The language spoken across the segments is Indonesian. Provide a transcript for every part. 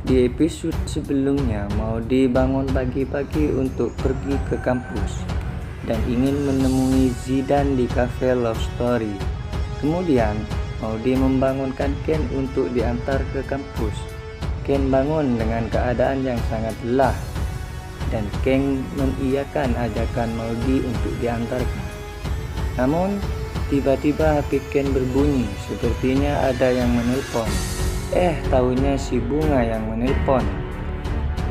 Di episode sebelumnya, Maudy bangun pagi-pagi untuk pergi ke kampus dan ingin menemui Zidane di cafe Love Story. Kemudian, Maudy membangunkan Ken untuk diantar ke kampus. Ken bangun dengan keadaan yang sangat lelah dan Ken mengiyakan ajakan Maudy untuk diantarkan. Namun, tiba-tiba HP Ken berbunyi, sepertinya ada yang menelpon. Taunya si Bunga yang menelpon.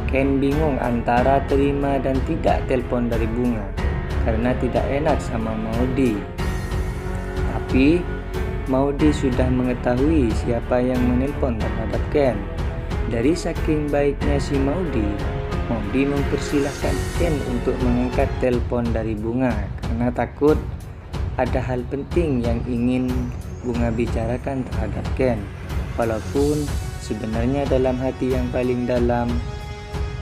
Ken bingung antara terima dan tidak telepon dari Bunga karena tidak enak sama Maudy. Tapi Maudy sudah mengetahui siapa yang menelpon terhadap Ken. Dari saking baiknya si Maudy mempersilahkan Ken untuk mengangkat telepon dari Bunga karena takut ada hal penting yang ingin Bunga bicarakan terhadap Ken. Walaupun sebenarnya dalam hati yang paling dalam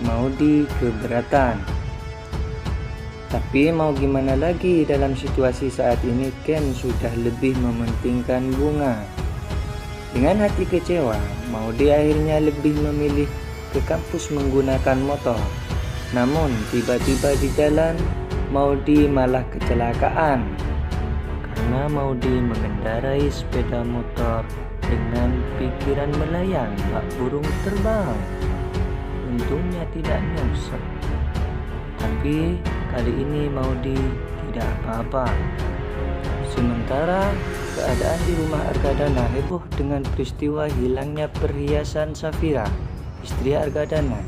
Maudy keberatan. Tapi mau gimana lagi, dalam situasi saat ini Ken sudah lebih mementingkan Bunga. Dengan hati kecewa, Maudy akhirnya lebih memilih ke kampus menggunakan motor. Namun tiba-tiba di jalan Maudy malah kecelakaan karena Maudy mengendarai sepeda motor dengan pikiran melayang bak burung terbang. Untungnya tidak nyungsep. Tapi kali ini Maudy tidak apa-apa. Sementara keadaan di rumah Argadana heboh dengan peristiwa hilangnya perhiasan Safira, istri Argadana.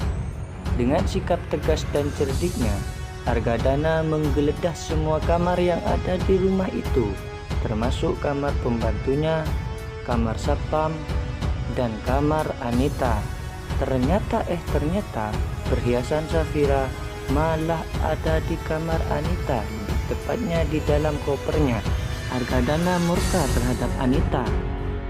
Dengan sikap tegas dan cerdiknya, Argadana menggeledah semua kamar yang ada di rumah itu, termasuk kamar pembantunya, kamar Sapam, dan kamar Anita. Ternyata perhiasan Safira malah ada di kamar Anita, tepatnya di dalam kopernya. Argadana murka terhadap Anita.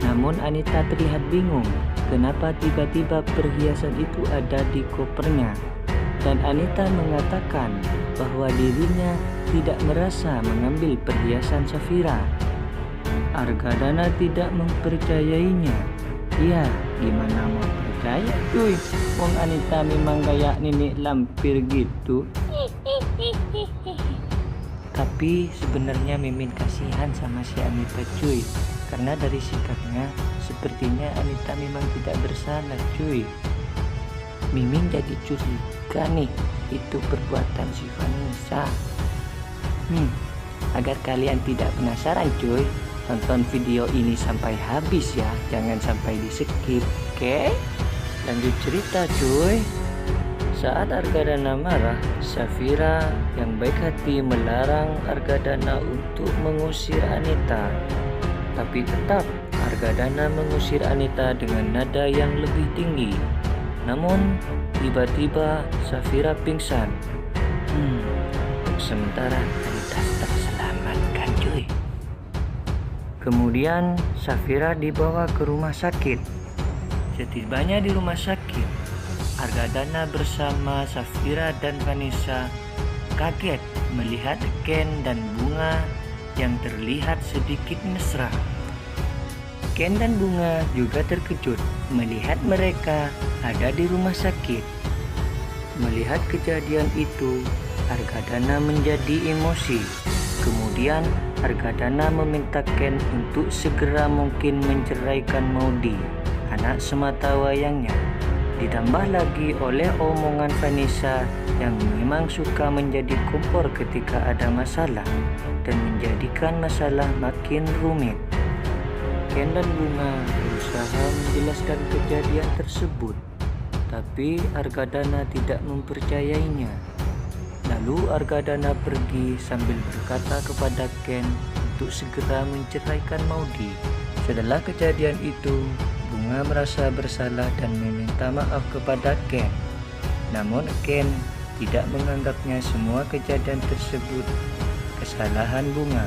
Namun Anita terlihat bingung kenapa tiba-tiba perhiasan itu ada di kopernya. Dan Anita mengatakan bahwa dirinya tidak merasa mengambil perhiasan Safira. Argadana tidak mempercayainya. Ya, gimana mau percaya cuy? Wong Anita memang kayak nenek lampir gitu. Tapi sebenarnya Mimin kasihan sama si Anita cuy, karena dari sikapnya sepertinya Anita memang tidak bersalah cuy. Mimin jadi curiga nih, itu perbuatan si Vanessa. Agar kalian tidak penasaran cuy, tonton video ini sampai habis ya, jangan sampai di skip. Oke? Lanjut cerita cuy. Saat Argadana marah, Safira yang baik hati melarang Argadana untuk mengusir Anita. Tapi tetap Argadana mengusir Anita dengan nada yang lebih tinggi. Namun tiba-tiba Safira pingsan. Sementara Anita terselamatkan cuy. Kemudian Safira dibawa ke rumah sakit. Setibanya di rumah sakit, Argadana bersama Safira dan Vanessa kaget melihat Ken dan Bunga yang terlihat sedikit mesra. Ken dan Bunga juga terkejut melihat mereka ada di rumah sakit. Melihat kejadian itu, Argadana menjadi emosi. Kemudian Argadana meminta Ken untuk segera mungkin menceraikan Maudy, anak semata wayangnya. Ditambah lagi oleh omongan Vanessa yang memang suka menjadi kompor ketika ada masalah dan menjadikan masalah makin rumit. Ken dan Bunga berusaha menjelaskan kejadian tersebut, tapi Argadana tidak mempercayainya. Lalu Argadana pergi sambil berkata kepada Ken untuk segera menceraikan Maudy. Setelah kejadian itu, Bunga merasa bersalah dan meminta maaf kepada Ken. Namun Ken tidak menganggapnya semua kejadian tersebut kesalahan Bunga.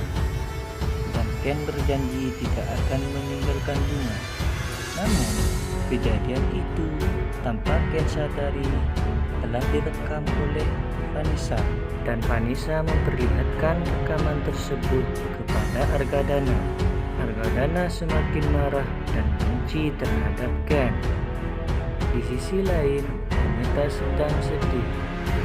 Dan Ken berjanji tidak akan meninggalkan Bunga. Namun kejadian itu tanpa Ken sadari telah direkam oleh Vanessa. Dan Vanessa memperlihatkan rekaman tersebut kepada Argadana. Argadana semakin marah dan benci terhadap Ken. Di sisi lain, Anita sedang sedih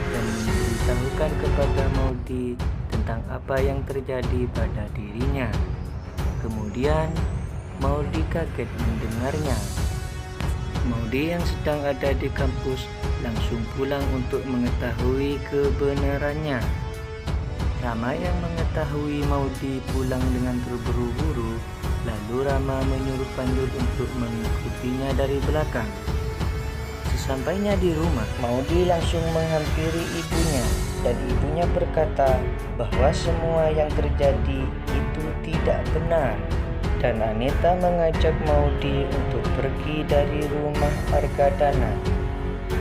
dan memberitahukan kepada Maudy tentang apa yang terjadi pada dirinya. Kemudian, Maudy kaget mendengarnya. Maudy yang sedang ada di kampus langsung pulang untuk mengetahui kebenarannya. Rama yang mengetahui Maudy pulang dengan terburu-buru, lalu Rama menyuruh Panjul untuk mengikutinya dari belakang. Sesampainya di rumah, Maudy langsung menghampiri ibunya dan ibunya berkata bahwa semua yang terjadi itu tidak benar. Dan Anita mengajak Maudy untuk pergi dari rumah Argadana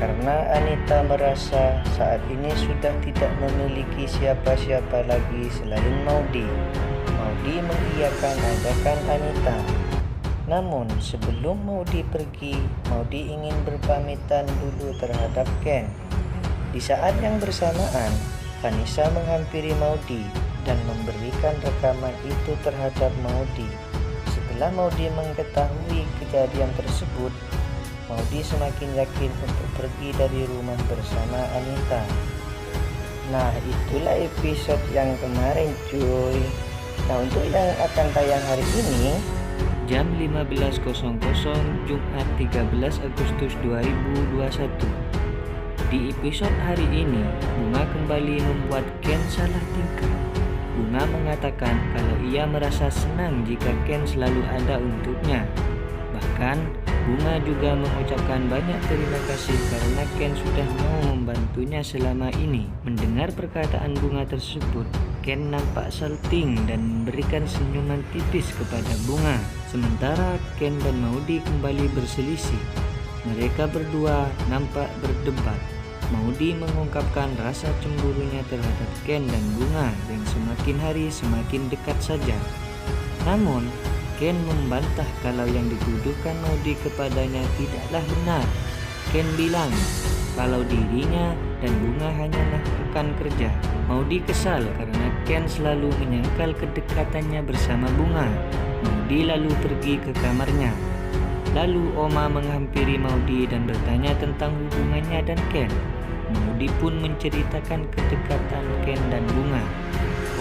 karena Anita merasa saat ini sudah tidak memiliki siapa-siapa lagi selain Maudy. Maudy mengiyakan ajakan Anita. Namun sebelum Maudy pergi, Maudy ingin berpamitan dulu terhadap Ken. Di saat yang bersamaan, Vanessa menghampiri Maudy dan memberikan rekaman itu terhadap Maudy. Setelah Maudy mengetahui kejadian tersebut, Maudy semakin yakin untuk pergi dari rumah bersama Anita. Nah, itulah episode yang kemarin cuy. Nah, untuk yang akan tayang hari ini jam 15.00 Jumat 13 Agustus 2021. Di episode hari ini, Bunga kembali membuat Ken salah tingkah. Bunga mengatakan kalau ia merasa senang jika Ken selalu ada untuknya. Bahkan, Bunga juga mengucapkan banyak terima kasih karena Ken sudah mau membantunya selama ini. Mendengar perkataan Bunga tersebut, Ken nampak salting dan memberikan senyuman tipis kepada Bunga. Sementara Ken dan Maudy kembali berselisih. Mereka berdua nampak berdebat. Maudy mengungkapkan rasa cemburunya terhadap Ken dan Bunga yang semakin hari semakin dekat saja. Namun, Ken membantah kalau yang dituduhkan Maudy kepadanya tidaklah benar. Ken bilang kalau dirinya dan Bunga hanyalah rekan kerja. Maudy kesal karena Ken selalu menyangkal kedekatannya bersama Bunga. Maudy lalu pergi ke kamarnya. Lalu Oma menghampiri Maudy dan bertanya tentang hubungannya dan Ken. Maudy pun menceritakan kedekatan Ken dan Bunga.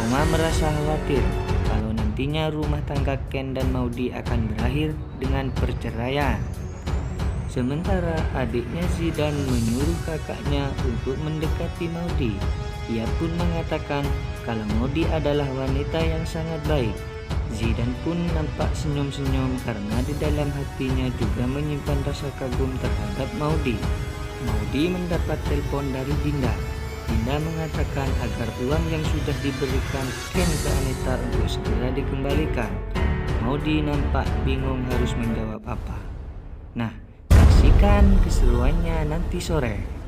Oma merasa khawatir kalau nantinya rumah tangga Ken dan Maudy akan berakhir dengan perceraian. Sementara adiknya Zidan menyuruh kakaknya untuk mendekati Maudy. Ia pun mengatakan kalau Maudy adalah wanita yang sangat baik. Zidan pun nampak senyum-senyum karena di dalam hatinya juga menyimpan rasa kagum terhadap Maudy. Maudy mendapat telepon dari Dinda. Dinda mengatakan agar uang yang sudah diberikan Ken ke Anita untuk segera dikembalikan. Maudy nampak bingung harus menjawab apa. Nah, saksikan keseruannya nanti sore.